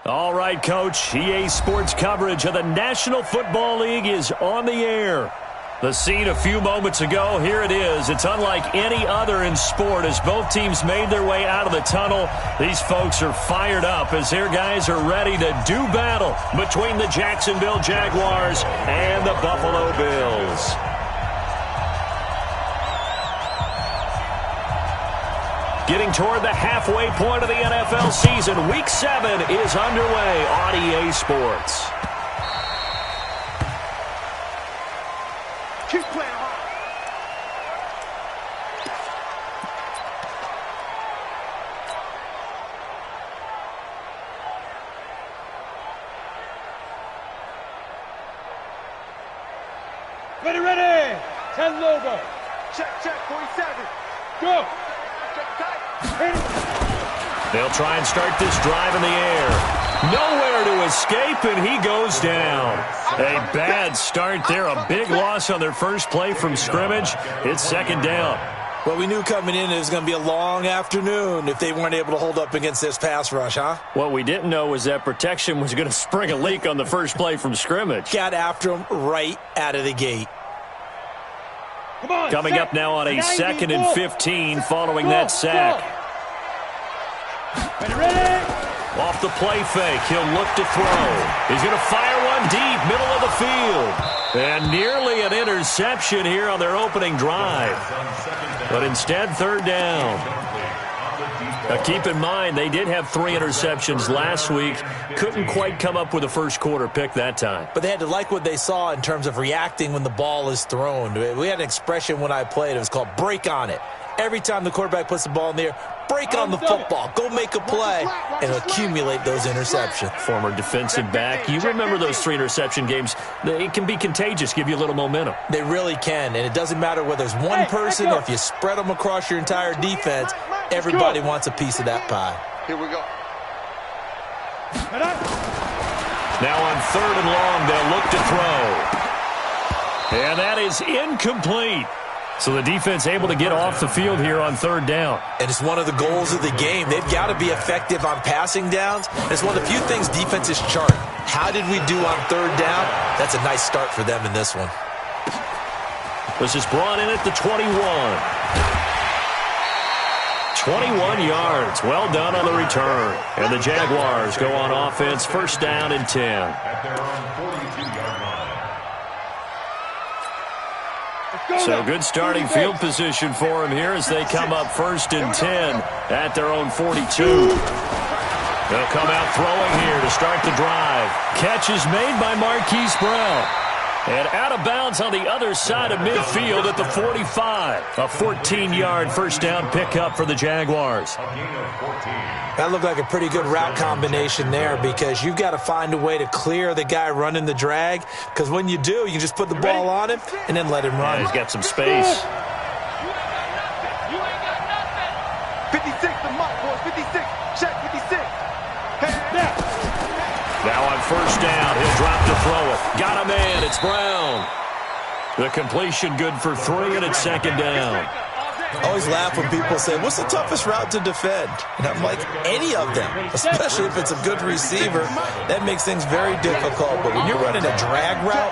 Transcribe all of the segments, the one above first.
All right, Coach. EA Sports coverage of the National Football League is on the air. The scene a few moments ago, here it is. It's unlike any other in sport as both teams made their way out of the tunnel. These folks are fired up as their guys are ready to do battle between the Jacksonville Jaguars and the Buffalo Bills. Getting toward the halfway point of the NFL season, Week 7 is underway on EA Sports. Keep playing hard. Ready. 10 logo. Check, 47. Go. They'll try and start this drive in the air. Nowhere to escape, and he goes down. A bad start there. A big loss on their first play from scrimmage. It's second down. Well, we knew coming in it was going to be a long afternoon if they weren't able to hold up against this pass rush, huh? What we didn't know was that protection was going to spring a leak on the first play from scrimmage. Got after him right out of the gate. Coming up now on a 2nd and 15 following that sack. Ready. Off the play fake, he'll look to throw. He's going to fire one deep, middle of the field. And nearly an interception here on their opening drive. But instead, third down. Now keep in mind, they did have 3 interceptions last week. Couldn't quite come up with a first quarter pick that time. But they had to like what they saw in terms of reacting when the ball is thrown. We had an expression when I played. It was called break on it. Every time the quarterback puts the ball in the air, break on the football. Go make a play and accumulate those interceptions. Former defensive back. You remember those 3 interception games. It can be contagious, give you a little momentum. They really can, and it doesn't matter whether it's one person or if you spread them across your entire defense. Everybody wants a piece of that pie. Here we go. Now on 3rd and long, they'll look to throw. And that is incomplete. So the defense able to get off the field here on 3rd down. And it's one of the goals of the game. They've got to be effective on passing downs. It's one of the few things defenses chart. How did we do on 3rd down? That's a nice start for them in this one. This is brought in at the 21. 21 yards. Well done on the return. And the Jaguars go on offense, 1st down and 10. So good starting field position for him here as they come up 1st and 10 at their own 42. They'll come out throwing here to start the drive. Catch is made by Marquise Brown. And out of bounds on the other side of midfield at the 45. A 14-yard first down pickup for the Jaguars. That looked like a pretty good route combination there because you've got to find a way to clear the guy running the drag. Because when you do, you can just put the ball on him and then let him run. Yeah, he's got some space. 56, the mark, boys. 56. Check 56. Now on 1st down, he'll drop to throw it. Got a man, it's Brown. The completion good for 3, and it's 2nd down. I always laugh when people say, what's the toughest route to defend? And I'm like, any of them, especially if it's a good receiver. That makes things very difficult. But when you're running a drag route,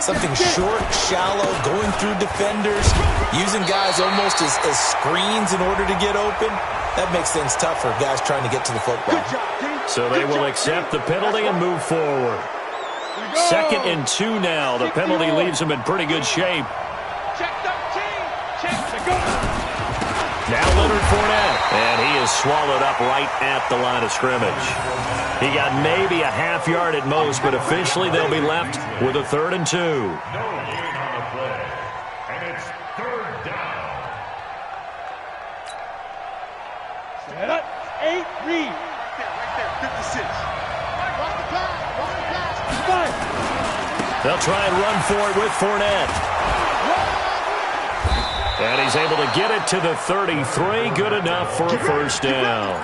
something short, shallow, going through defenders, using guys almost as screens in order to get open, that makes things tough for guys trying to get to the football. So they will accept the penalty and move forward. 2nd and 2 now. The penalty leaves them in pretty good shape. Now Leonard Fournette, and he is swallowed up right at the line of scrimmage. He got maybe a half yard at most, but officially they'll be left with a 3rd and 2. And it's 3rd down. 8, read. Right there, 56. They'll try and run for it with Fournette. And he's able to get it to the 33. Good enough for a first down.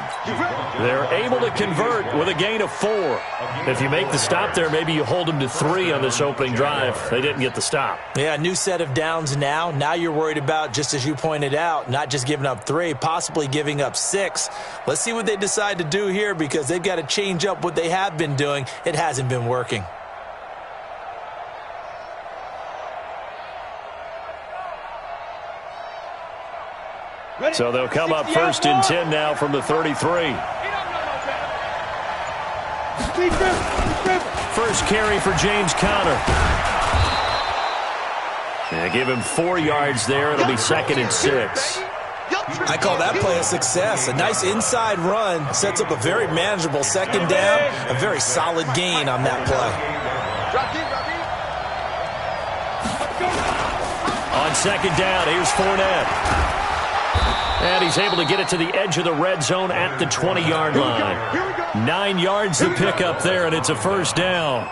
They're able to convert with a gain of 4. If you make the stop there, maybe you hold them to 3 on this opening drive. They didn't get the stop. Yeah, new set of downs now. Now you're worried about, just as you pointed out, not just giving up 3, possibly giving up 6. Let's see what they decide to do here, because they've got to change up what they have been doing. It hasn't been working. So they'll come up first and 10 now from the 33. First carry for James Conner. And give him 4 yards there. It'll be 2nd and 6. I call that play a success. A nice inside run sets up a very manageable 2nd down. A very solid gain on that play. On 2nd down, here's Fournette. And he's able to get it to the edge of the red zone at the 20-yard line. 9 yards to pick up there, and it's a first down.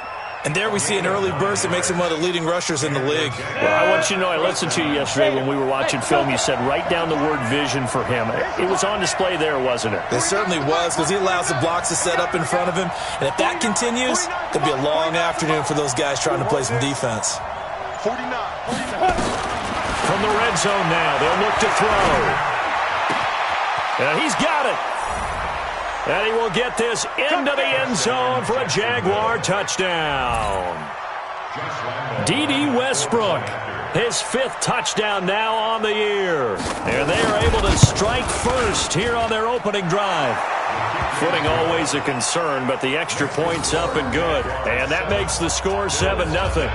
And there we see an early burst that makes him one of the leading rushers in the league. Well, I want you to know, I listened to you yesterday when we were watching film. You said write down the word vision for him. It was on display there, wasn't it? It certainly was, because he allows the blocks to set up in front of him. And if that continues, it could be a long afternoon for those guys trying to play some defense. 49. From the red zone now, they'll look to throw. And he's got it. And he will get this into the end zone for a Jaguar touchdown. D.D. Westbrook, his 5th touchdown now on the year. And they are able to strike first here on their opening drive. Footing always a concern, but the extra point's up and good. And that makes the score 7-0.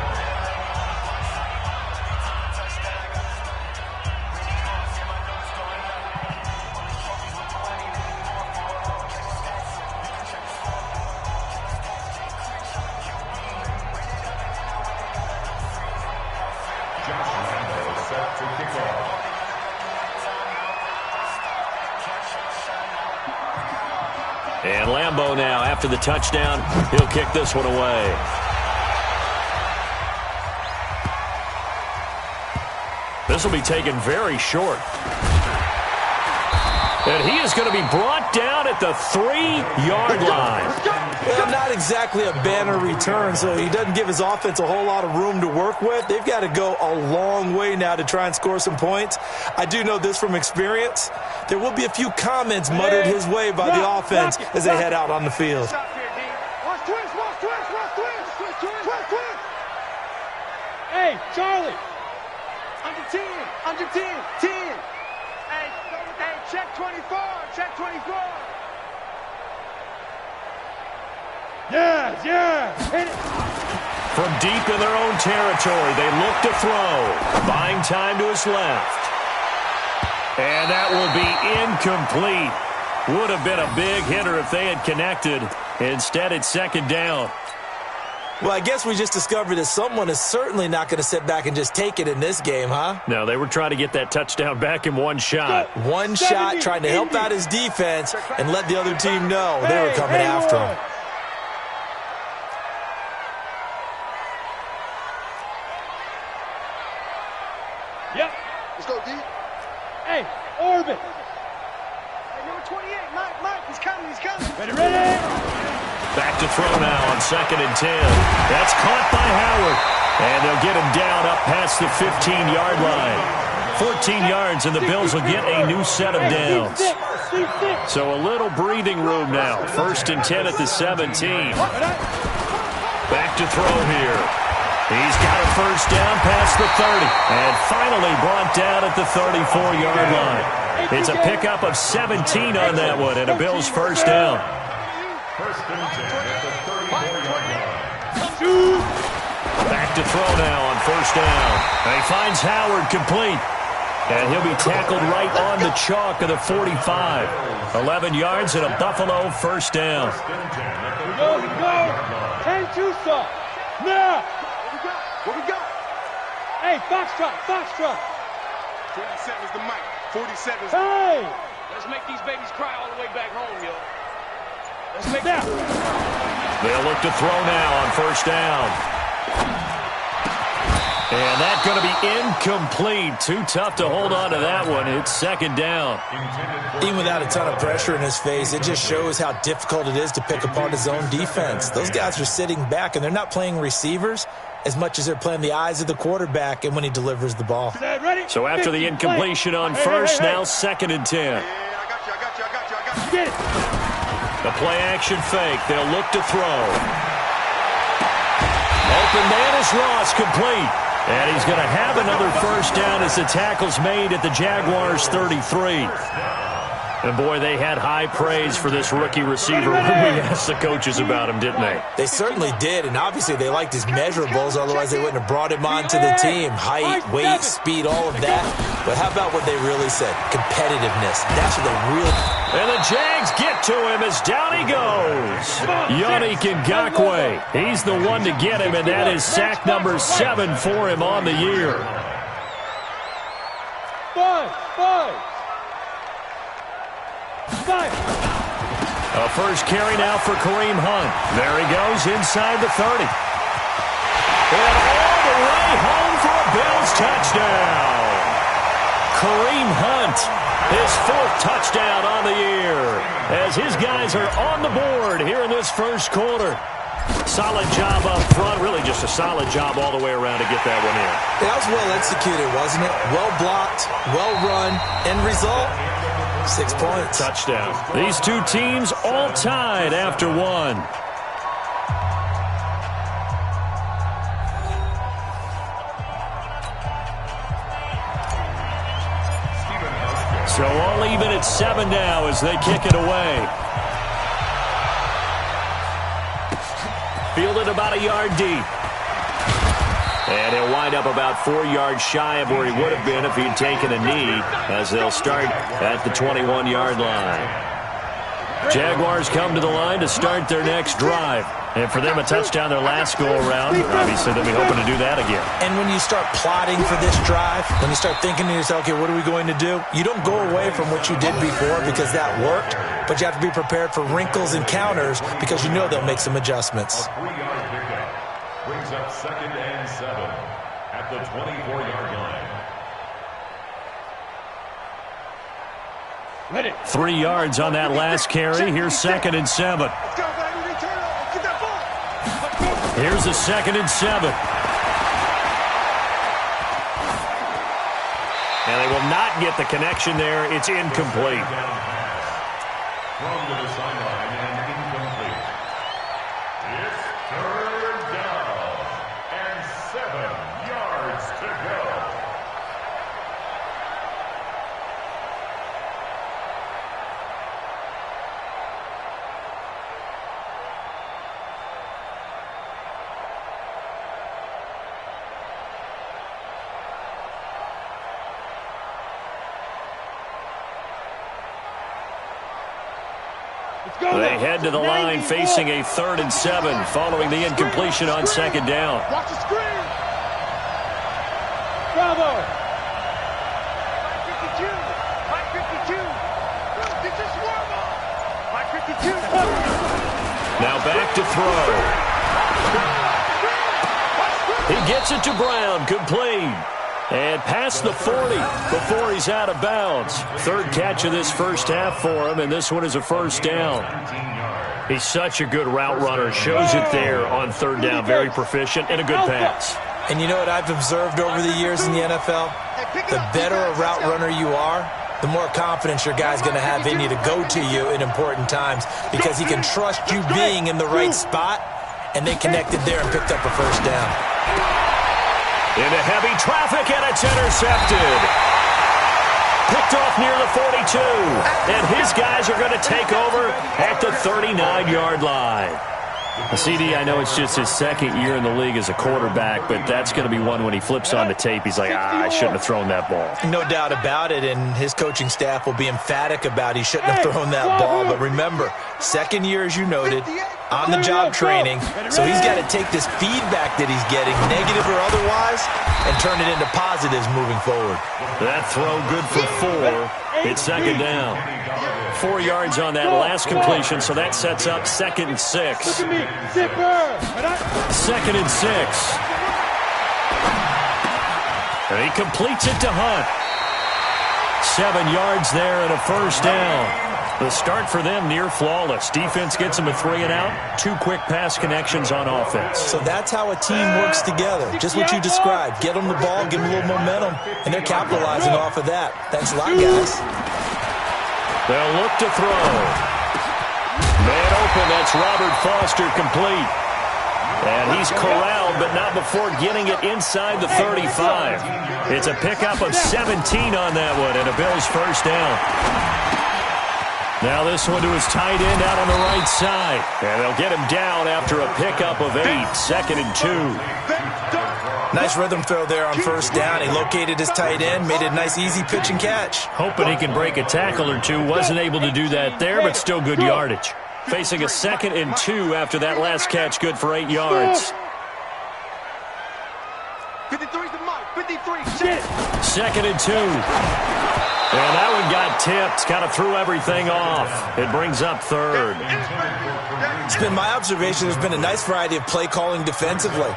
And Lambeau now, after the touchdown, he'll kick this one away. This will be taken very short. And he is going to be brought down at the 3-yard line. Well, not exactly a banner return, so he doesn't give his offense a whole lot of room to work with. They've got to go a long way now to try and score some points. I do know this from experience. There will be a few comments muttered his way by the offense as they head out on the field. Hey, Charlie. Under 10. Under 10. 10. Hey, check 24. Check 24. Yeah. Hit it. From deep in their own territory, they look to throw. Buying time to his left. And that will be incomplete. Would have been a big hitter if they had connected. Instead, it's 2nd down. Well, I guess we just discovered that someone is certainly not going to sit back and just take it in this game, huh? No, they were trying to get that touchdown back in one shot. One shot, trying to help out his defense and let the other team know they were coming after him. Yep. Let's go, D. Hey, orbit. Hey, number 28, Mike, he's coming. Ready. Back to throw now on 2nd and 10. That's caught by Howard. And they'll get him down up past the 15-yard line. 14 yards, and the Bills will get a new set of downs. So a little breathing room now. 1st and 10 at the 17. Back to throw here. He's got a first down past the 30. And finally brought down at the 34-yard line. It's a pickup of 17 on that one, and a Bills first down. First and 10 at the 34-yard line. Back to throw now on 1st down. And he finds Howard complete. And he'll be tackled right on the chalk of the 45. 11 yards and a Buffalo first down. Go. 10-2 stop. Now. What we got? Hey, Foxtrot. 47's the mic. 47's the Hey. Let's make these babies cry all the way back home, yo. Let's make Now. They'll look to throw now on 1st down. And that's going to be incomplete. Too tough to hold on to that one. It's second down. Even without a ton of pressure in his face, it just shows how difficult it is to pick apart his own defense. Those guys are sitting back, and they're not playing receivers as much as they're playing the eyes of the quarterback and when he delivers the ball. So after the incompletion on first, now second and 10. Yeah, I got you. Get it. The play-action fake. They'll look to throw. Open man is Ross, complete. And he's going to have another first down as the tackle's made at the Jaguars' 33. And, boy, they had high praise for this rookie receiver when we asked the coaches about him, didn't they? They certainly did, and obviously they liked his measurables, otherwise they wouldn't have brought him onto the team. Height, weight, speed, all of that. But how about what they really said? Competitiveness. That's what they really... And the Jags get to him as down he goes. Yannick Ngakoue. He's the one to get him, and that is sack number 7 for him on the year. A first carry now for Kareem Hunt. There he goes inside the 30. And all the way home for a Bills touchdown. Kareem Hunt, his 4th touchdown on the year, as his guys are on the board here in this first quarter. Solid job up front, really just a solid job all the way around to get that one in. That was well executed, wasn't it? Well blocked, well run, end result, 6 points. Touchdown. These two teams all tied after one. So all even at 7 now as they kick it away. Fielded about a yard deep. And he'll wind up about 4 yards shy of where he would have been if he'd taken a knee, as they'll start at the 21-yard line. Jaguars come to the line to start their next drive. And for them, a touchdown their last go-around. Obviously, they'll be hoping to do that again. And when you start plotting for this drive, when you start thinking to yourself, okay, what are we going to do? You don't go away from what you did before because that worked, but you have to be prepared for wrinkles and counters because you know they'll make some adjustments. A 3-yard pickup brings up 2nd and 7 at the 24-yard line. 3 yards on that last carry. Here's 2nd and 7. Let's go, baby. Return it. Get that ball. Here's a 2nd and 7. And they will not get the connection there. It's incomplete. Thrown to the sideline and incomplete. It's 3rd down and 7 yards to go. They head to the line facing a 3rd and 7 following the incompletion on 2nd down. Watch the screen. Bravo. 552. 552. It's a swarm ball. 552. Now back to throw. He gets it to Brown, complete. And past the 40 before he's out of bounds. 3rd catch of this first half for him, and this one is a first down. He's such a good route runner. Shows it there on 3rd down. Very proficient and a good pass. And you know what I've observed over the years in the NFL? The better a route runner you are, the more confidence your guy's going to have in you to go to you in important times because he can trust you being in the right spot, and they connected there and picked up a first down. Into heavy traffic, and it's intercepted. Picked off near the 42. And his guys are going to take over at the 39-yard line. CD, I know it's just his 2nd year in the league as a quarterback, but that's going to be one when he flips on the tape, he's like, I shouldn't have thrown that ball. No doubt about it, and his coaching staff will be emphatic about he shouldn't have thrown that ball. But remember, 2nd year, as you noted, on-the-job training, so he's got to take this feedback that he's getting, negative or otherwise, and turn it into positives moving forward. That throw good for 4. It's 2nd down. 4 yards on that last completion, so that sets up 2nd and 6. Look at me. Zipper. 2nd and 6. And he completes it to Hunt. 7 yards there and a first down. The start for them near flawless. Defense gets them a 3 and out. 2 quick pass connections on offense. So that's how a team works together. Just what you described. Get them the ball, give them a little momentum, and they're capitalizing off of that. Thanks a lot, guys. They'll look to throw. Man open, that's Robert Foster complete. And he's corralled, but not before getting it inside the 35. It's a pickup of 17 on that one, and a Bills first down. Now this one to his tight end out on the right side. And they'll get him down after a pickup of 8, 2nd and 2. Nice rhythm throw there on first down. He located his tight end, made it a nice easy pitch and catch. Hoping he can break a tackle or two. Wasn't able to do that there, but still good yardage. Facing a 2nd and 2 after that last catch, good for 8 yards. 53's the mark. 53. 2nd and 2. And that one got tipped. Kind of threw everything off. It brings up 3rd. It's been my observation there's been a nice variety of play calling defensively.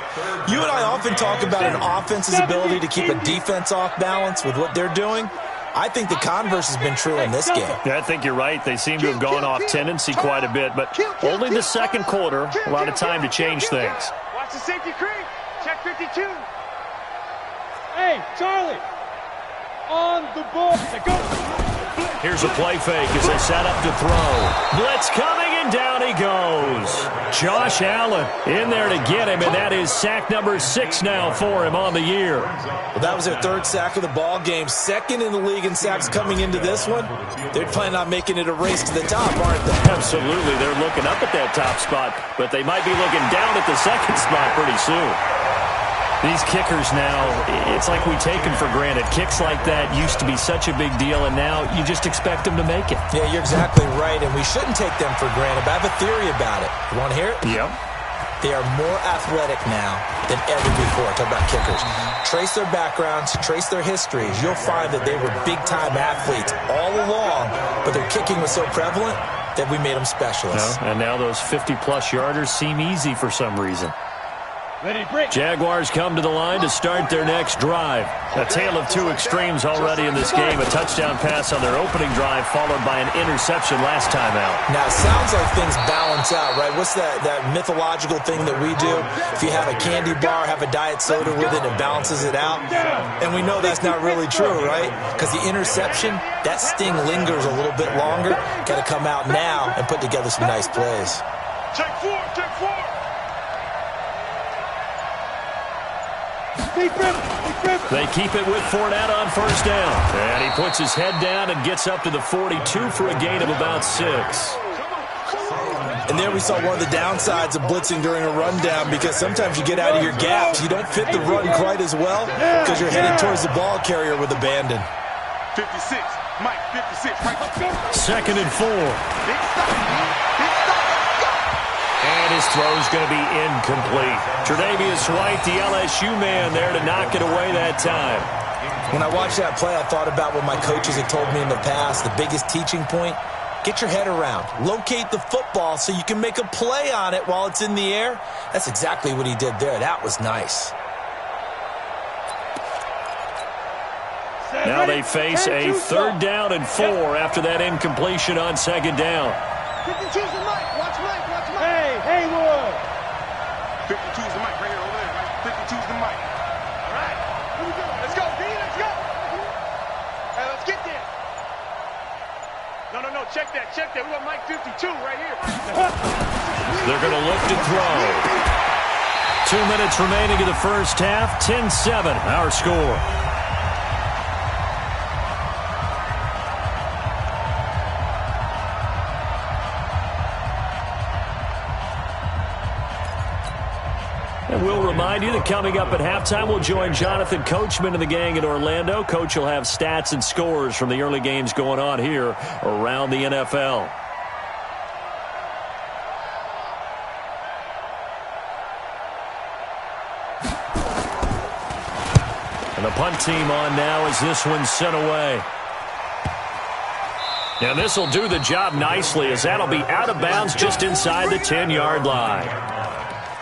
You and I often talk about an offense's ability to keep a defense off balance with what they're doing. I think the converse has been true in this game. Yeah, I think you're right. They seem to have gone off tendency quite a bit, but only the second quarter. A lot of time to change things. Watch the safety creep. Check 52. Hey, Charlie. On the ball. Go. Here's a play fake as they set up to throw. Blitz coming, and down he goes. Josh Allen in there to get him, and that is sack number 6 now for him on the year. Well, that was their 3rd sack of the ball game. 2nd in the league in sacks coming into this one. They're planning on making it a race to the top, aren't they? Absolutely. They're looking up at that top spot, but they might be looking down at the 2nd spot pretty soon. These kickers now, it's like we take them for granted. Kicks like that used to be such a big deal, and now you just expect them to make it. Yeah, you're exactly right, and we shouldn't take them for granted. But I have a theory about it. You want to hear it? Yep. They are more athletic now than ever before. Talk about kickers. Trace their backgrounds, trace their histories. You'll find that they were big-time athletes all along, but their kicking was so prevalent that we made them specialists. No, and now those 50-plus yarders seem easy for some reason. Jaguars come to the line to start their next drive. A tale of 2 extremes already in this game. A touchdown pass on their opening drive followed by an interception last time out. Now, it sounds like things balance out, right? What's that mythological thing that we do? If you have a candy bar, have a diet soda with it, it balances it out. And we know that's not really true, right? Because the interception, that sting lingers a little bit longer. Got to come out now and put together some nice plays. Check 4. Check 4. They keep it with Fournette on first down. And he puts his head down and gets up to the 42 for a gain of about 6. And there we saw one of the downsides of blitzing during a rundown, because sometimes you get out of your gaps. You don't fit the run quite as well because you're headed towards the ball carrier with abandon. 56. Mike, 56. Right. 2nd and 4. Big stop. Big stop. And his throw's going to be incomplete. Tre'Davious White, the LSU man, there to knock it away that time. When I watched that play, I thought about what my coaches had told me in the past. The biggest teaching point, get your head around. Locate the football so you can make a play on it while it's in the air. That's exactly what he did there. That was nice. Now they face a 3rd down and 4 after that incompletion on 2nd down. 52's the mic. Watch Mike. Watch Mike. Hey, Haywood. 52's the mic right here over there. Right? 52's the mic. All right. Here we go. Let's go, D. Let's go. Hey, let's get there. No. Check that. We got Mike 52 right here. They're going to look to throw. 2 minutes remaining in the first half. 10-7, our score. And we'll remind you that coming up at halftime, we'll join Jonathan Coachman and the gang in Orlando. Coach will have stats and scores from the early games going on here around the NFL. And the punt team on now as this one's sent away. And this will do the job nicely, as that'll be out of bounds just inside the 10-yard line.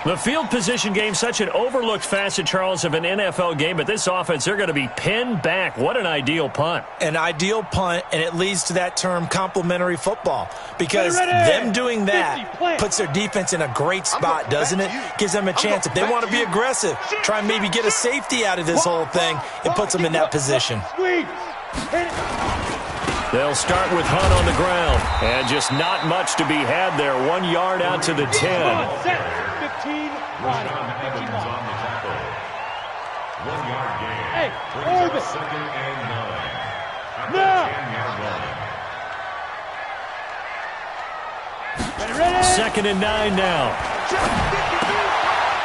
The field position game, such an overlooked facet, Charles, of an NFL game, but this offense, they're going to be pinned back. What an ideal punt. An ideal punt, and it leads to that term complementary football, because them doing that puts their defense in a great spot, doesn't it? Gives them a chance. If they want to be aggressive, try and maybe get a safety out of this whole thing, it puts them in that position. They'll start with Hunt on the ground, and just not much to be had there. 1 yard out to the 10. 15, right. 15 on the tackle. 1 yard gain. Hey, brings up Orbit. 2nd and 9. At the No. 10-yard line. Ready? 2nd and 9 now.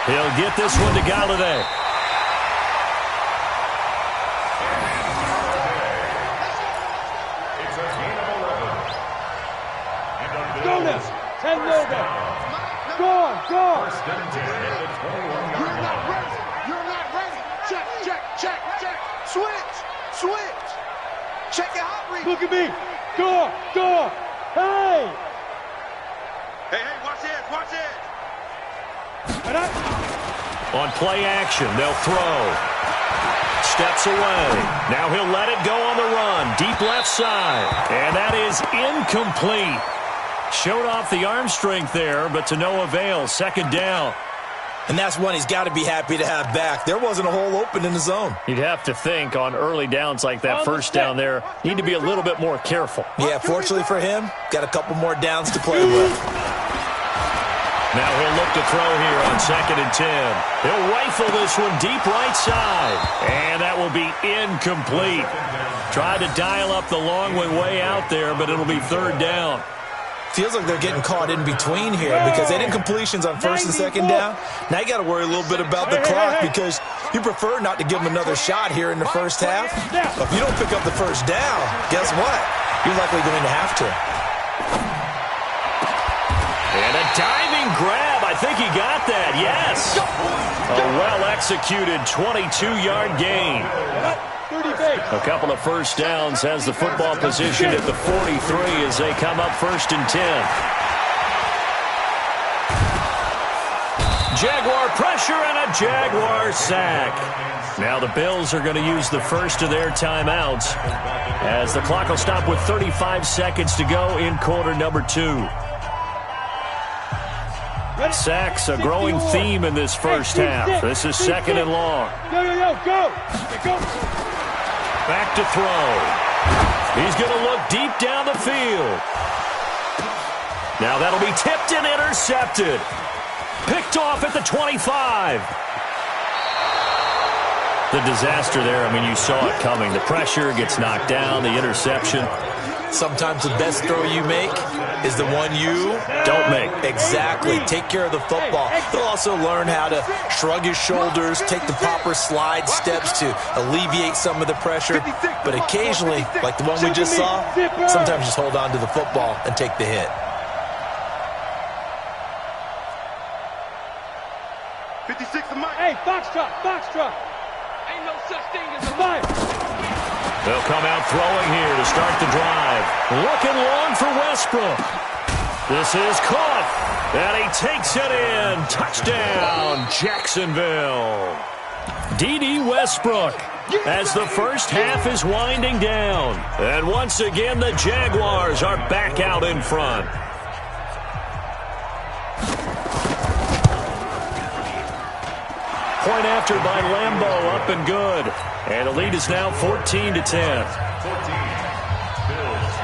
He'll get this one to Galladay. It's a gain of 11. And the Go Bills now. 10 no. Go on, go on. 1st and 10 at the 21-yard You're not line. ready. You're not ready. Check, check, check, check. Switch, switch. Check your hot read. Look at me. Go on, go on. Hey. Hey, watch this, watch this. And On play action, they'll throw. Steps away. Now he'll let it go on the run. Deep left side. And that is incomplete. Showed off the arm strength there, but to no avail. 2nd down. And that's one he's got to be happy to have back. There wasn't a hole open in the zone. You'd have to think on early downs like that, first down there, need to be a little bit more careful. Yeah, fortunately for him, got a couple more downs to play with. Now he'll look to throw here on 2nd and 10. He'll rifle this one deep right side. And that will be incomplete. Tried to dial up the long way out there, but it'll be 3rd down. Feels like they're getting caught in between here because they did incompletions on 1st and 2nd down. Now you got to worry a little bit about the clock because you prefer not to give them another shot here in the first half. But if you don't pick up the first down, guess what? You're likely going to have to. And a diving grab. I think he got that. Yes. A well-executed 22-yard gain. A couple of first downs has the football positioned at the 43 as they come up 1st and 10. Jaguar pressure and a Jaguar sack. Now the Bills are going to use the first of their timeouts as the clock will stop with 35 seconds to go in quarter number 2. Sacks, a growing theme in this first half. This is 2nd and long. Go. Back to throw. He's going to look deep down the field. Now that'll be tipped and intercepted. Picked off at the 25. The disaster there, I mean, you saw it coming. The pressure gets knocked down, the interception. Sometimes the best throw you make is the one you don't make. Exactly. Take care of the football. He'll also learn how to shrug his shoulders, take the proper slide steps to alleviate some of the pressure. But occasionally, like the one we just saw, sometimes just hold on to the football and take the hit. 56 to Mike. Hey, Foxtrot. Ain't no such thing as a Five. They'll come out throwing here to start the drive. Looking long for Westbrook. This is caught. And he takes it in. Touchdown, Jacksonville. D.D. Westbrook as the first half is winding down. And once again, the Jaguars are back out in front. Point after by Lambeau, up and good. And the lead is now 14 to 10. 14. Bills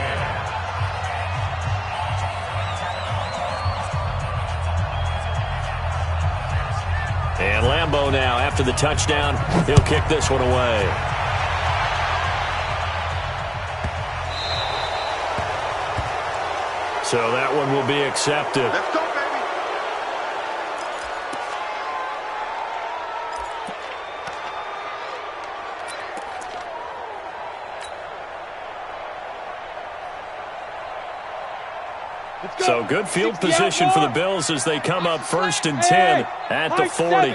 10. And Lambeau now, after the touchdown, he'll kick this one away. So that one will be accepted. Let's go, baby. So good field position for the Bills as they come up 1st and 10 at the 40.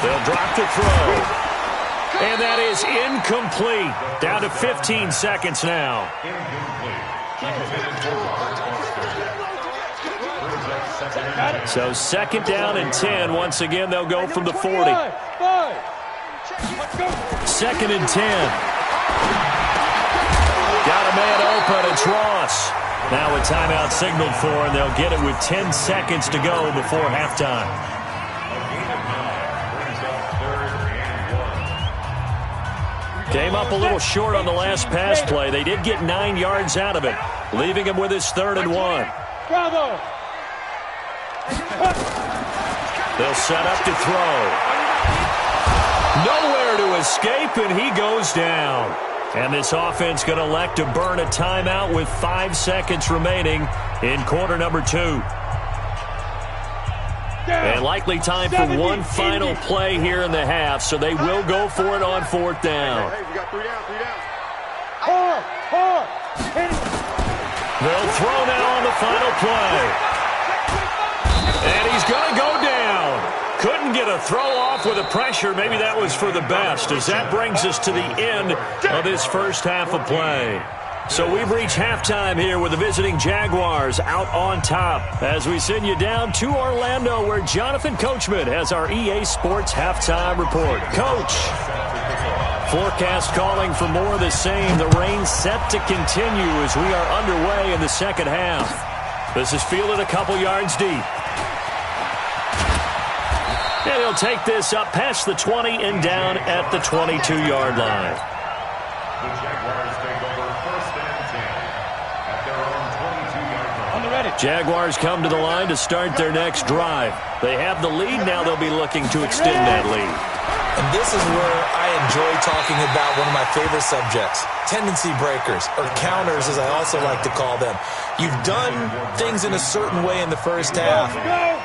They'll drop to throw. And that is incomplete. Down to 15 seconds now. So second down and 10. Once again, they'll go from the 40. Second and 10. Got a man open. It's Ross. Now a timeout signaled for, and they'll get it with 10 seconds to go before halftime. Came up a little short on the last pass play. They did get 9 yards out of it, leaving him with his 3rd and 1. Bravo. They'll set up to throw. Nowhere to escape, and he goes down. And this offense going to elect to burn a timeout with 5 seconds remaining in quarter number 2. And likely time for one final play here in the half, so they will go for it on 4th down. Hey, we got 3 down, 3 down. Hard. They'll throw now on the final play. And he's going to go down. Couldn't get a throw off with the pressure. Maybe that was for the best, as that brings us to the end of this first half of play. So we've reached halftime here with the visiting Jaguars out on top as we send you down to Orlando, where Jonathan Coachman has our EA Sports halftime report. Coach, forecast calling for more of the same. The rain set to continue as we are underway in the second half. This is fielded a couple yards deep. And he'll take this up past the 20 and down at the 22-yard line. The Jaguars take over 1st and 10 at their own 22-yard line. On the ready. Jaguars come to the line to start their next drive. They have the lead. Now they'll be looking to extend that lead. And this is where I enjoy talking about one of my favorite subjects, tendency breakers, or counters as I also like to call them. You've done things in a certain way in the first half,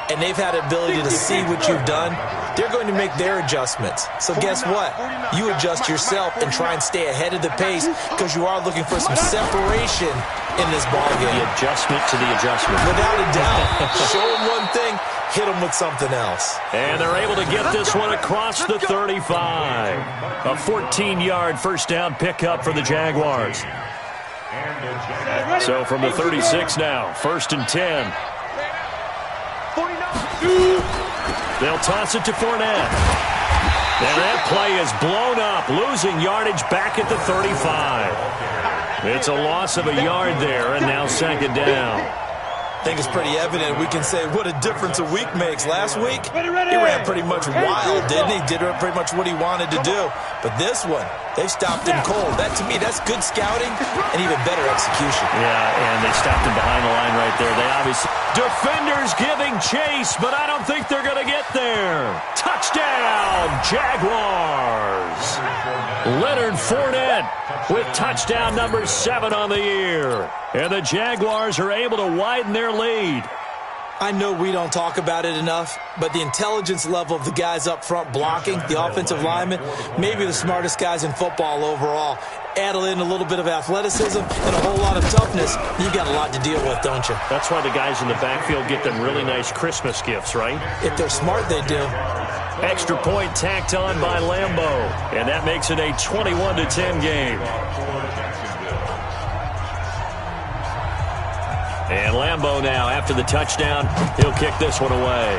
and they've had the ability to see what you've done. They're going to make their adjustments. So guess what? You adjust yourself and try and stay ahead of the pace because you are looking for some separation in this ballgame. The adjustment to the adjustment. Without a doubt. Show them one thing, hit them with something else. And they're able to get this one across the 35. A 14-yard first down pickup for the Jaguars. So from the 36 now, 1st and 10. They'll toss it to Fournette. And that play is blown up, losing yardage back at the 35. It's a loss of a yard there, and now 2nd down. I think it's pretty evident. We can say what a difference a week makes. Last week, he ran pretty much wild, didn't he? Did pretty much what he wanted to do. But this one, they've stopped him cold. That, to me, that's good scouting and even better execution. Yeah, and they stopped him behind the line right there. They obviously... Defenders giving chase, but I don't think they're going to get there. Touchdown, Jaguars. Leonard Fournette with touchdown number 7 on the year. And the Jaguars are able to widen their lead. I know we don't talk about it enough, but the intelligence level of the guys up front blocking, the offensive linemen, maybe the smartest guys in football overall. Add in a little bit of athleticism and a whole lot of toughness, you've got a lot to deal with, don't you? That's why the guys in the backfield get them really nice Christmas gifts, right? If they're smart, they do. Extra point tacked on by Lambeau, and that makes it a 21-10 game. And Lambeau now, after the touchdown, he'll kick this one away.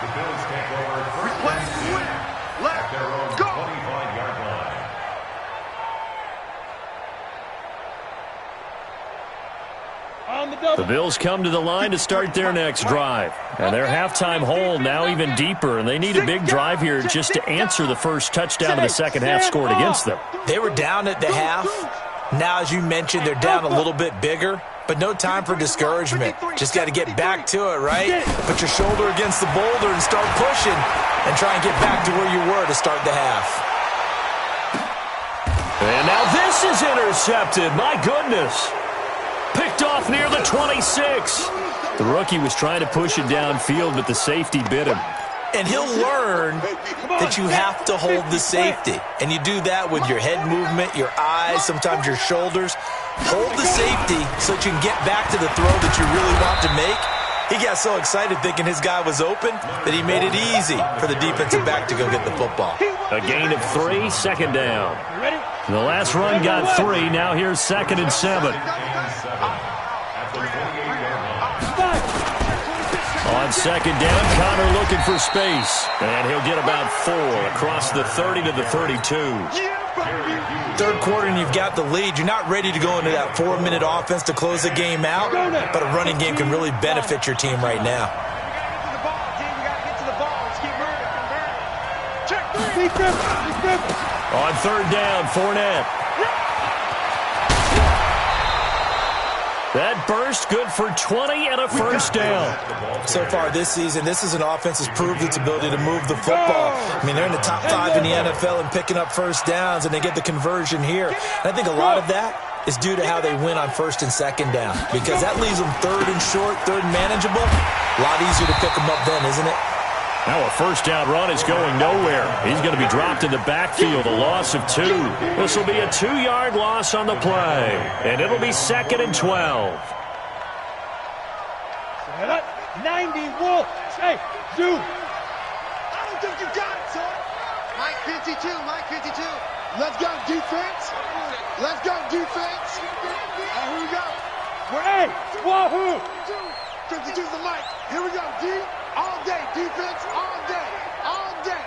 The Bills take over 1st and 10 at their own 25-yard line. The Bills come to the line to start their next drive. And their halftime hole now even deeper, and they need a big drive here just to answer the first touchdown of the second half scored against them. They were down at the half. Now, as you mentioned, they're down a little bit bigger, but no time for discouragement. Just got to get back to it, right? Put your shoulder against the boulder and start pushing and try and get back to where you were to start the half. And now this is intercepted. My goodness. Picked off near the 26. The rookie was trying to push it downfield, but the safety bit him. And he'll learn that you have to hold the safety. And you do that with your head movement, your eyes, sometimes your shoulders. Hold the safety so that you can get back to the throw that you really want to make. He got so excited thinking his guy was open that he made it easy for the defensive back to go get the football. A gain of 3, second down. The last run got 3. Now here's 2nd and 7. On 2nd down, Connor looking for space. And he'll get about 4 across the 30 to the 32. Third quarter and you've got the lead. You're not ready to go into that 4-minute offense to close the game out, but a running game can really benefit your team right now. On 3rd down, Fournette. That burst good for 20 and a first down. So far this season, this is an offense that's proved its ability to move the football. I mean, they're in the top 5 in the NFL and picking up first downs, and they get the conversion here. And I think a lot of that is due to how they win on 1st and 2nd down, because that leaves them 3rd and short, 3rd and manageable. A lot easier to pick them up then, isn't it? Now a first down run is going nowhere. He's going to be dropped in the backfield, a loss of 2. This will be a 2-yard loss on the play, and it'll be 2nd and 12. 90 Wolf. Hey, Zoo. I don't think you got it, son. Mike 52, Mike 52. Let's go, defense. Let's go, defense. Here we go. Hey, Wahoo. 52's the mic. Here we go, D. All day, defense, all day, all day.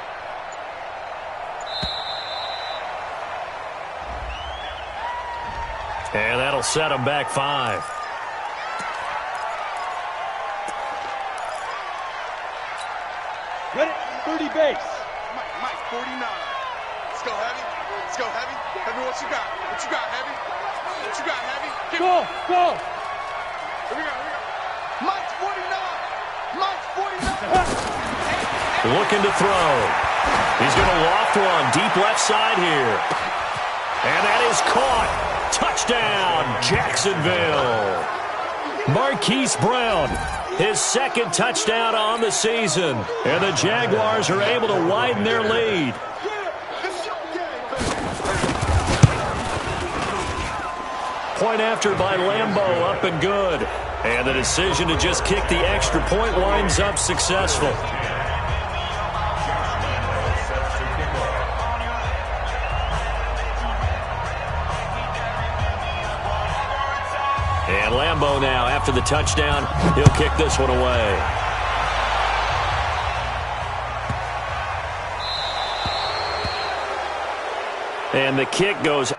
And that'll set him back 5. Ready, 30 base. Mike 49. Let's go, Heavy. Let's go, Heavy. Heavy, what you got? What you got, Heavy? What you got, Heavy? Go, go. Here we go, here we go. Mike's 49. Mike's 49. Looking to throw. He's going to loft one deep left side here. And that is caught. Touchdown, Jacksonville. Marquise Brown, his 2nd touchdown on the season. And the Jaguars are able to widen their lead. Point after by Lambeau, up and good. And the decision to just kick the extra point winds up successful. And Lambeau now, after the touchdown, he'll kick this one away. And the kick goes.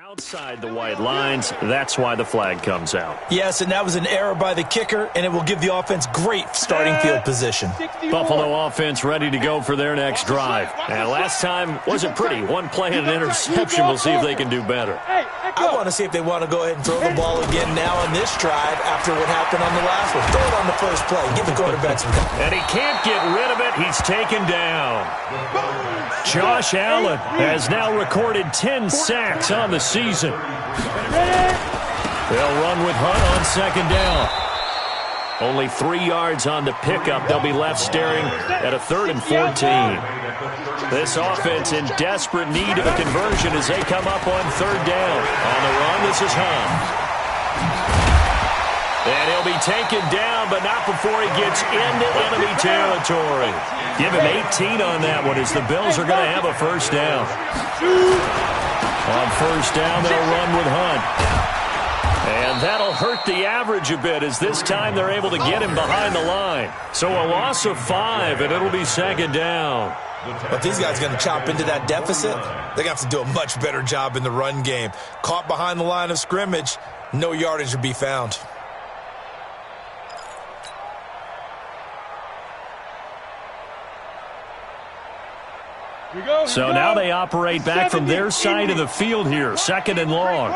Outside the white lines, that's why the flag comes out. Yes, and that was an error by the kicker, and it will give the offense great starting field position. Buffalo offense ready to go for their next drive. And last time wasn't pretty. One play and an interception. We'll see if they can do better. I want to see if they want to go ahead and throw the ball again now on this drive after what happened on the last one. Throw it on the first play. Give the quarterback some time. And he can't get rid of it. He's taken down. Josh Allen has now recorded 10 sacks on the season. They'll run with Hunt on 2nd down. Only 3 yards on the pickup. They'll be left staring at a 3rd and 14. This offense in desperate need of a conversion as they come up on 3rd down. On the run, this is Hunt. And he'll be taken down, but not before he gets into enemy territory. Give him 18 on that one as the Bills are going to have a first down. On 1st down, they'll run with Hunt. And that'll hurt the average a bit as this time they're able to get him behind the line. So a loss of 5, and it'll be 2nd down. If these guys are going to chop into that deficit, they're going to have to do a much better job in the run game. Caught behind the line of scrimmage, no yardage will be found. So now they operate back from their side of the field here, 2nd and long.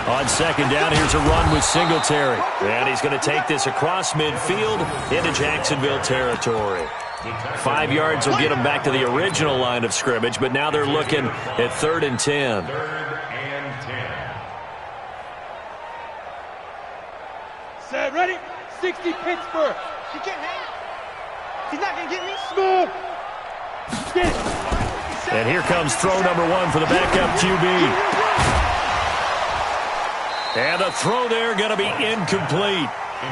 On 2nd down, here's a run with Singletary. And he's going to take this across midfield into Jacksonville territory. 5 yards will get them back to the original line of scrimmage, but now they're looking at 3rd and 10. 3rd and 10. Set, ready? 60 Pittsburgh. You can't hang. He's not going to get me. Smooth. Get it. And here comes throw number 1 for the backup QB. And the throw there going to be incomplete.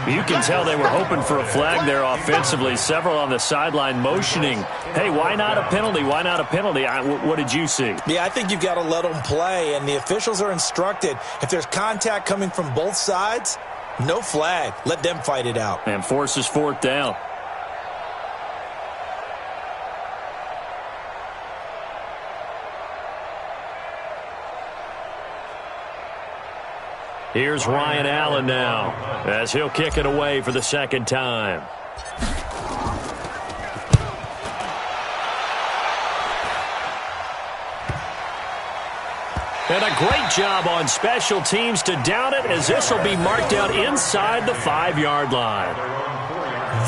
You can tell they were hoping for a flag there offensively. Several on the sideline motioning. Hey, why not a penalty? Why not a penalty? What did you see? Yeah, I think you've got to let them play, and the officials are instructed. If there's contact coming from both sides, no flag. Let them fight it out. And forces 4th down. Here's Ryan Allen now, as he'll kick it away for the 2nd time. And a great job on special teams to down it, as this will be marked out inside the 5-yard line.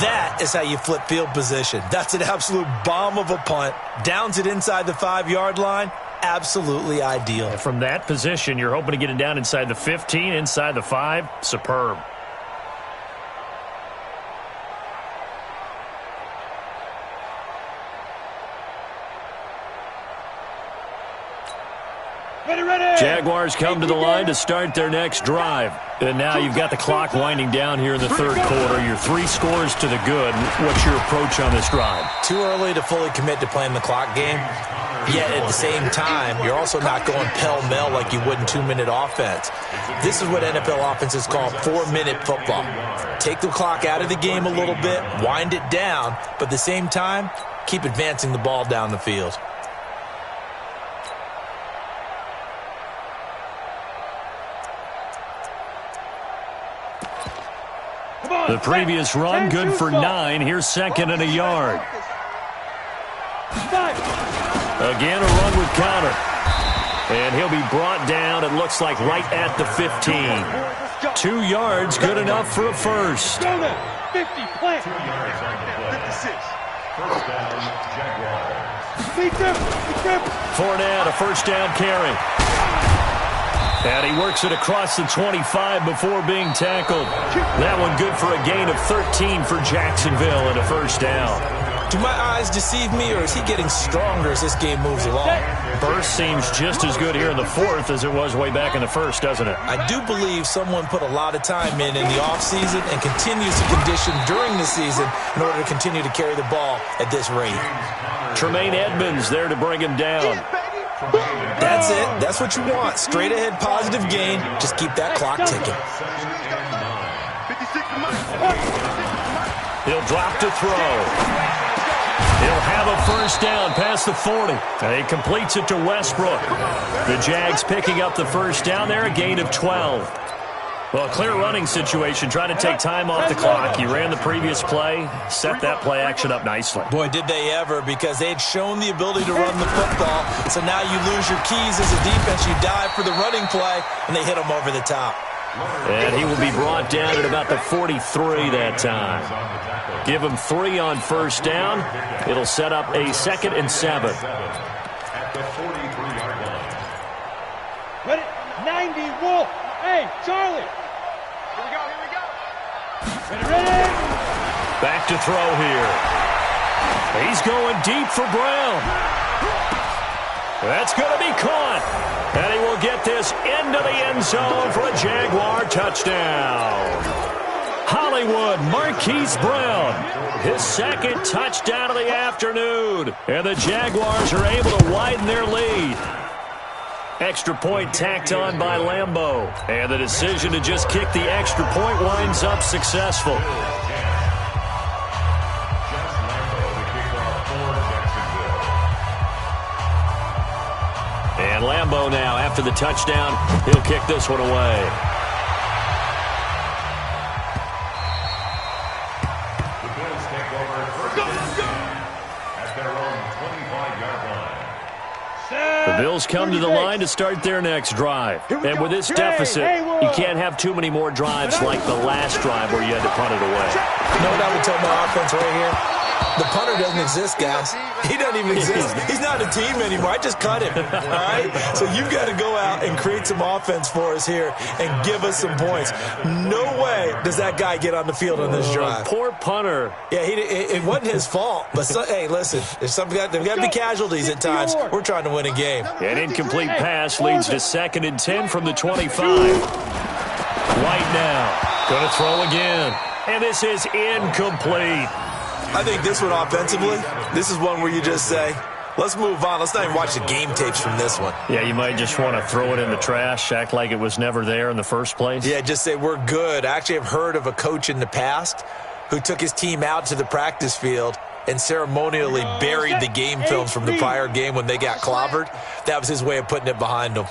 That is how you flip field position. That's an absolute bomb of a punt. Downs it inside the 5-yard line. Absolutely ideal. And from that position, you're hoping to get it down inside the 15, inside the 5. Superb. Jaguars come to the line to start their next drive. And now you've got the clock winding down here in the 3rd quarter. Your 3 scores to the good. What's your approach on this drive? Too early to fully commit to playing the clock game. Yet at the same time, you're also not going pell-mell like you would in 2-minute offense. This is what NFL offenses call 4-minute football. Take the clock out of the game a little bit, wind it down, but at the same time, keep advancing the ball down the field. The previous run, good for 9. Here's 2nd and a yard. Again, a run with counter. And he'll be brought down, it looks like, right at the 15. 2 yards, good enough for a first. 50, plant. 56. First down, Jaguars. Be careful. Fournette, a first down carry. And he works it across the 25 before being tackled. That one good for a gain of 13 for Jacksonville and a first down. Do my eyes deceive me, or is he getting stronger as this game moves along? Burst seems just as good here in the 4th as it was way back in the 1st, doesn't it? I do believe someone put a lot of time in the offseason and continues to condition during the season in order to continue to carry the ball at this rate. Tremaine Edmonds there to bring him down. That's it. That's what you want. Straight ahead positive gain. Just keep that clock ticking. He'll drop to throw. He'll have a first down past the 40. And he completes it to Westbrook. The Jags picking up the first down there, a gain of 12. Well, a clear running situation, trying to take time off the clock. He ran the previous play, set that play action up nicely. Boy, did they ever, because they had shown the ability to run the football. So now you lose your keys as a defense. You dive for the running play, and they hit them over the top. And he will be brought down at about the 43 that time. Give him 3 on first down. It'll set up a 2nd and 7. At the 43-yard line. Ready? 90 Wolf. Hey, Charlie. Here we go. Ready? Back to throw here. He's going deep for Brown. That's going to be caught. And he will get this into the end zone for a Jaguar touchdown. Hollywood Marquise Brown, his 2nd touchdown of the afternoon. And the Jaguars are able to widen their lead. Extra point tacked on by Lambeau. And the decision to just kick the extra point winds up successful. And Lambeau now, after the touchdown, he'll kick this one away. The Bills take over first and 10 at their own 25-yard line. The Bills come to the line to start their next drive. And with this deficit, you can't have too many more drives like the last drive where you had to punt it away. You know what I would tell my offense right here? The punter doesn't exist, guys. He doesn't even exist. He's not a team anymore. I just cut him, all right? So you've got to go out and create some offense for us here and give us some points. No way does that guy get on the field on this drive. Poor punter. Yeah, it wasn't his fault. But, hey, listen, there's got to be casualties at times. We're trying to win a game. An incomplete pass leads to 2nd and 10 from the 25. White now. Going to throw again. And this is incomplete. I think this one offensively, this is one where you just say, let's move on. Let's not even watch the game tapes from this one. Yeah, you might just want to throw it in the trash, act like it was never there in the first place. Yeah, just say we're good. I actually have heard of a coach in the past who took his team out to the practice field and ceremonially buried the game films from the prior game when they got clobbered. That was his way of putting it behind them.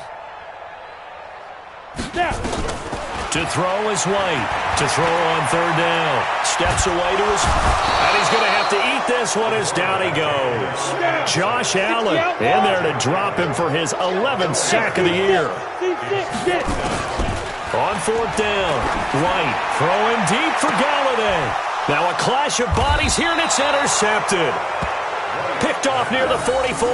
To throw is White. To throw on 3rd down. Steps away to his... And he's going to have to eat this one as down he goes. Josh Allen in there to drop him for his 11th sack of the year. On 4th down. White throwing deep for Galladay. Now a clash of bodies here, and it's intercepted. Picked off near the 44.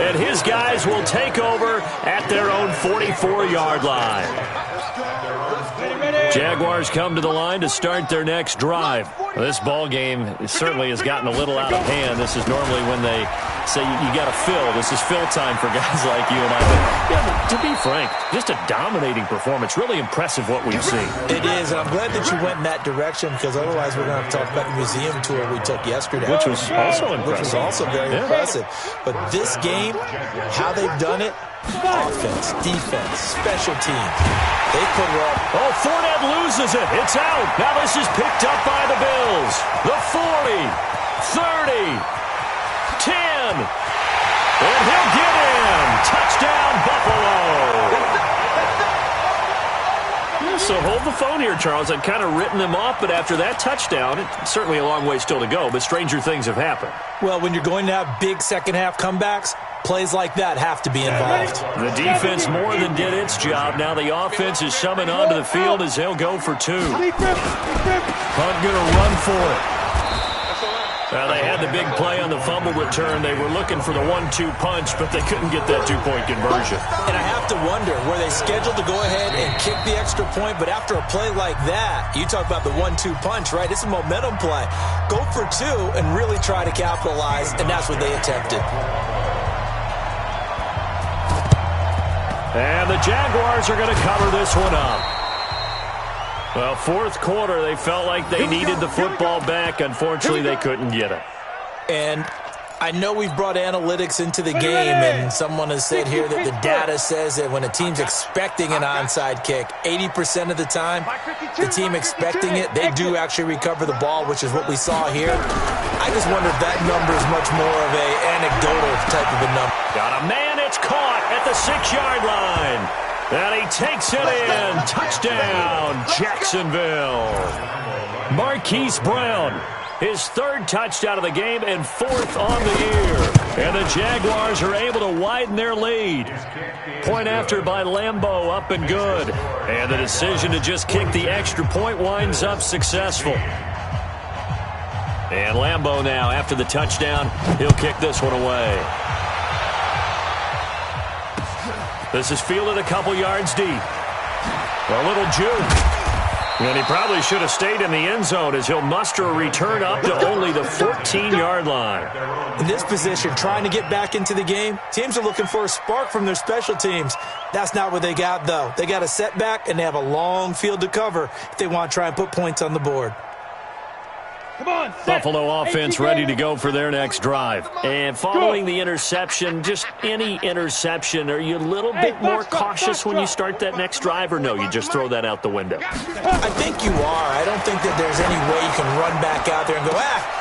And his guys will take over at their own 44-yard line. Jaguars come to the line to start their next drive. This ball game certainly has gotten a little out of hand. This is normally when they say you got to fill. This is fill time for guys like you and I. But to be frank, just a dominating performance. Really impressive what we've seen. It is, and I'm glad that you went in that direction because otherwise we're going to have to talk about the museum tour we took yesterday. Which was also impressive. Which was also very impressive. But this game, how they've done it, offense, defense, special teams. They put it up. Oh, Fournette loses it. It's out. Now this is picked up by the Bills. The 40, 30, 10. And he'll get in. Touchdown, Buffalo. So hold the phone here, Charles. I'd kind of written them off, but after that touchdown, it's certainly a long way still to go, but stranger things have happened. Well, when you're going to have big second-half comebacks, plays like that have to be involved. The defense more than did its job. Now the offense is summoned onto the field as they'll go for 2. Hunt going to run for it. Well, they had the big play on the fumble return. They were looking for the 1-2 punch, but they couldn't get that 2-point conversion. And I have to wonder, were they scheduled to go ahead and kick the extra point? But after a play like that, you talk about the 1-2 punch, right? It's a momentum play. Go for 2 and really try to capitalize, and that's what they attempted. And the Jaguars are going to cover this one up. Well, 4th quarter, they felt like they needed the football back. Unfortunately, they couldn't get it. And I know we've brought analytics into the game, and someone has said here that the data says that when a team's expecting an onside kick, 80% of the time, the team expecting it, they do actually recover the ball, which is what we saw here. I just wonder if that number is much more of an anecdotal type of a number. Got a man, it's caught at the 6-yard line. And he takes it in. Touchdown, Jacksonville. Marquise Brown, his 3rd touchdown of the game and 4th on the year. And the Jaguars are able to widen their lead. Point after by Lambeau, up and good. And the decision to just kick the extra point winds up successful. And Lambeau now, after the touchdown, he'll kick this one away. This is fielded a couple yards deep. A little juke. And he probably should have stayed in the end zone as he'll muster a return up to only the 14-yard line. In this position, trying to get back into the game, teams are looking for a spark from their special teams. That's not what they got, though. They got a setback, and they have a long field to cover if they want to try and put points on the board. Come on, Buffalo offense ready to go for their next drive. And following the interception, just any interception, are you a little bit more cautious when you start that next drive, or no, you just throw that out the window? I think you are. I don't think that there's any way you can run back out there and go,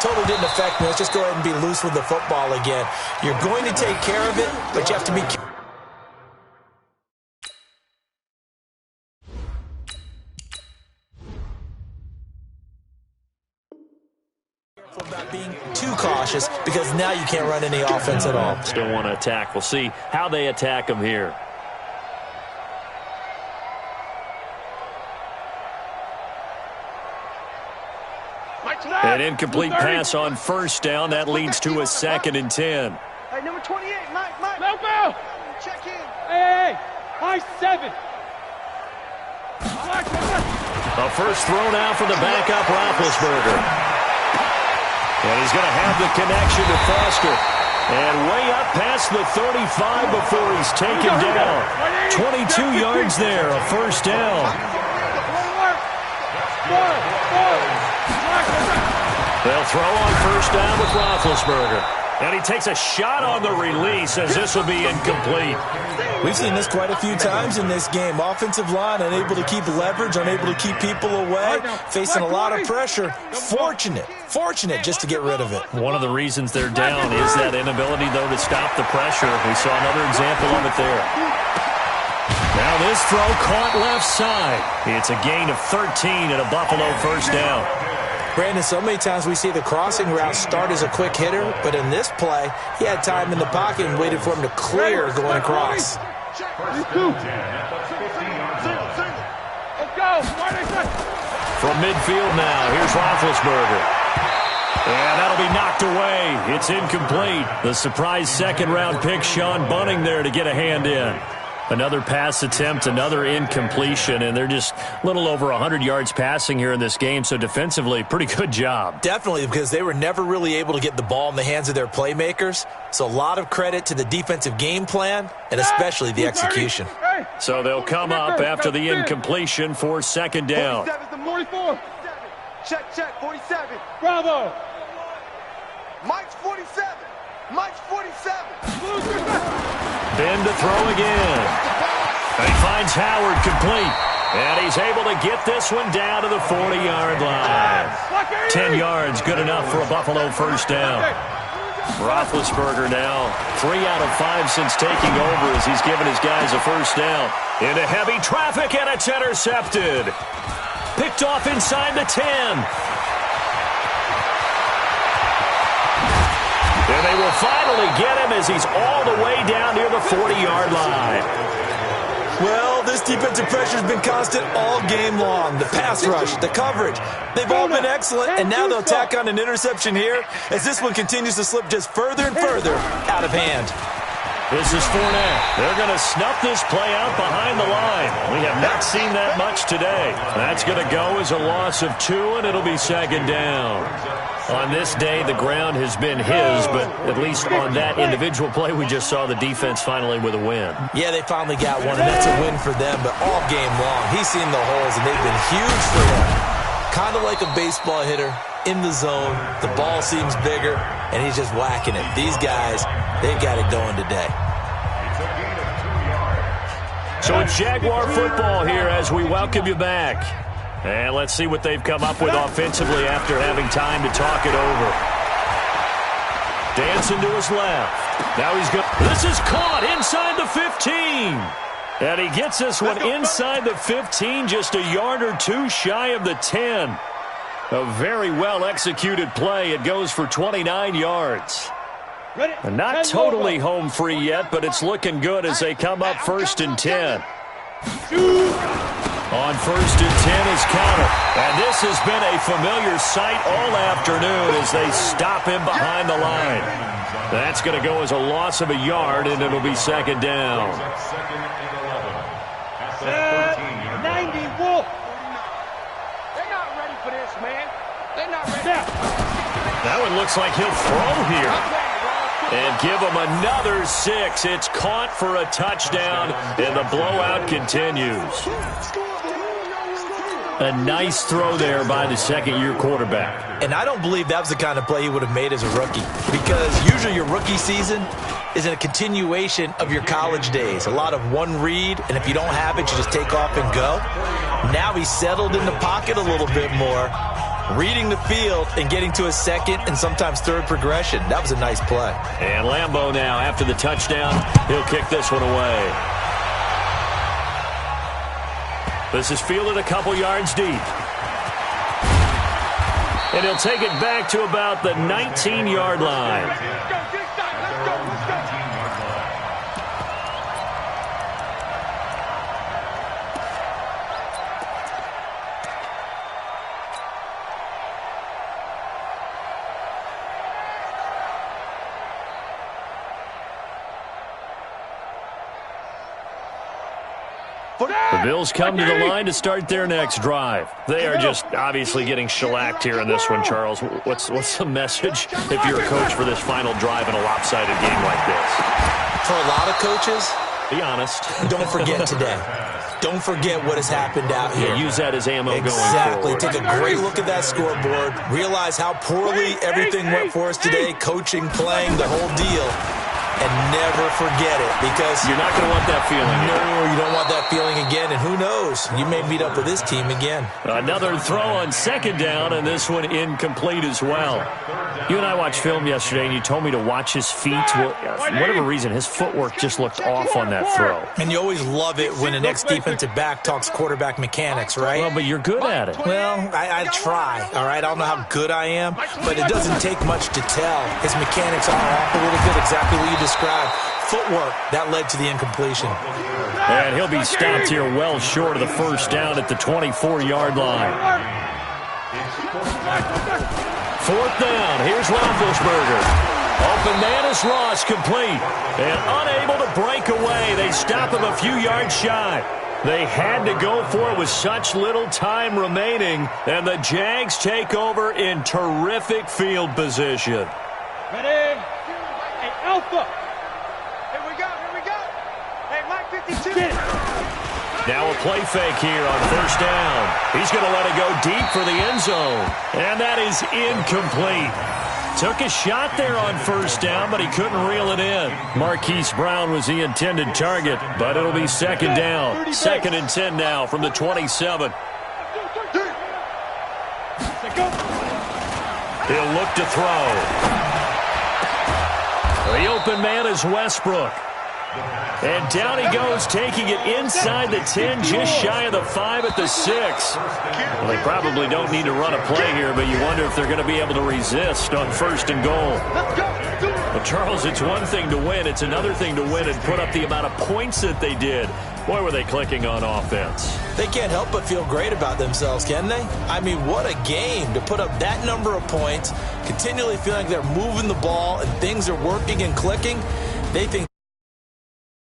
totally didn't affect me. Let's just go ahead and be loose with the football again. You're going to take care of it, but you have to be careful. About being too cautious because now you can't run any offense at all. Still want to attack. We'll see how they attack them here. An incomplete pass on first down. That leads to a 2nd and 10. Hey, number 28, Mike. Bell. Check in. Hey. High 7. A first throw now for the backup Roethlisberger. And he's going to have the connection to Foster. And way up past the 35 before he's taken down. 22 yards there, a first down. They'll throw on first down with Roethlisberger. And he takes a shot on the release as this will be incomplete. We've seen this quite a few times in this game. Offensive line unable to keep leverage, unable to keep people away, facing a lot of pressure. Fortunate just to get rid of it. One of the reasons they're down is that inability, though, to stop the pressure. We saw another example of it there. Now this throw caught left side. It's a gain of 13 and a Buffalo first down. Brandon, so many times we see the crossing route start as a quick hitter, but in this play, he had time in the pocket and waited for him to clear going across. Let's go. From midfield now, here's Roethlisberger. And that'll be knocked away. It's incomplete. The surprise second-round pick, Sean Bunting, there to get a hand in. Another pass attempt, another incompletion, and they're just a little over 100 yards passing here in this game, so defensively, pretty good job. Definitely, because they were never really able to get the ball in the hands of their playmakers, so a lot of credit to the defensive game plan and especially the execution. So they'll come up after the incompletion for 2nd down. 44. Check, 47. Bravo. Mike's 47. Mike's 47. Ben to throw again. And he finds Howard complete. And he's able to get this one down to the 40-yard line. 10 yards, good enough for a Buffalo first down. Roethlisberger now 3 out of 5 since taking over as he's given his guys a first down. Into heavy traffic, and it's intercepted. Picked off inside the 10. And they will finally get him as he's all the way down near the 40-yard line. Well, this defensive pressure has been constant all game long. The pass rush, the coverage, they've all been excellent, and now they'll tack on an interception here as this one continues to slip just further and further out of hand. This is Fournette. They're going to snuff this play out behind the line. We have not seen that much today. That's going to go as a loss of 2, and it'll be 2nd down. On this day, the ground has been his, but at least on that individual play, we just saw the defense finally with a win. Yeah, they finally got one, and that's a win for them, but all game long, he's seen the holes, and they've been huge for him. Kind of like a baseball hitter, in the zone, the ball seems bigger, and he's just whacking it. These guys, they've got it going today. So it's Jaguar football here as we welcome you back. And let's see what they've come up with offensively after having time to talk it over. Dancing to his left. Now he's good. This is caught inside the 15. And he gets this one inside the 15, just a yard or 2 shy of the 10. A very well-executed play. It goes for 29 yards. And not totally home free yet, but it's looking good as they come up 1st and 10. On 1st and 10 is counter. And this has been a familiar sight all afternoon as they stop him behind the line. That's going to go as a loss of a yard, and it'll be 2nd down. 90 Wolf. They're not ready for this, man. They're not ready. That one looks like he'll throw here. And give him another 6. It's caught for a touchdown, and the blowout continues. A nice throw there by the second-year quarterback. And I don't believe that was the kind of play he would have made as a rookie, because usually your rookie season is a continuation of your college days. A lot of one read, and if you don't have it, you just take off and go. Now he's settled in the pocket a little bit more, reading the field and getting to a second and sometimes third progression. That was a nice play. And Lambeau now, after the touchdown, he'll kick this one away. This is fielded a couple yards deep. And he'll take it back to about the 19-yard line. The Bills come to the line to start their next drive. They are just obviously getting shellacked here in this one, Charles. What's the message if you're a coach for this final drive in a lopsided game like this? For a lot of coaches, be honest. Don't forget today. Don't forget what has happened out here. Yeah, use that as ammo going Exactly. forward. Take a great look at that scoreboard. Realize how poorly everything went for us today. Coaching, playing, the whole deal. And never forget it, because you're not going to want that feeling. No, you don't want that feeling again. And who knows? You may meet up with this team again. Another throw on second down, and this one incomplete as well. You and I watched film yesterday, and you told me to watch his feet. Well, for whatever reason, his footwork just looked off on that throw. And you always love it when the next defensive back talks quarterback mechanics, right? Well, but you're good at it. Well, I try, all right? I don't know how good I am, but it doesn't take much to tell. His mechanics are off a little bit, exactly what you described. Footwork, that led to the incompletion. And he'll be stopped here well short of the first down at the 24-yard line. Fourth down. Here's Roethlisberger. Open man is Ross, complete. And unable to break away. They stop him a few yards shy. They had to go for it with such little time remaining. And the Jags take over in terrific field position. Ready? Hey, Alpha. Here we go. Hey, Mike 52. Now a play fake here on first down. He's going to let it go deep for the end zone. And that is incomplete. Took a shot there on first down, but he couldn't reel it in. Marquise Brown was the intended target, but it'll be second down. 2nd and 10 now from the 27. He'll look to throw. The open man is Westbrook. And down he goes, taking it inside the 10, just shy of the 5 at the 6. Well, they probably don't need to run a play here, but you wonder if they're going to be able to resist on first and goal. Well, Charles, it's one thing to win. It's another thing to win and put up the amount of points that they did. Boy, were they clicking on offense. They can't help but feel great about themselves, can they? I mean, what a game to put up that number of points, continually feeling like they're moving the ball and things are working and clicking. They think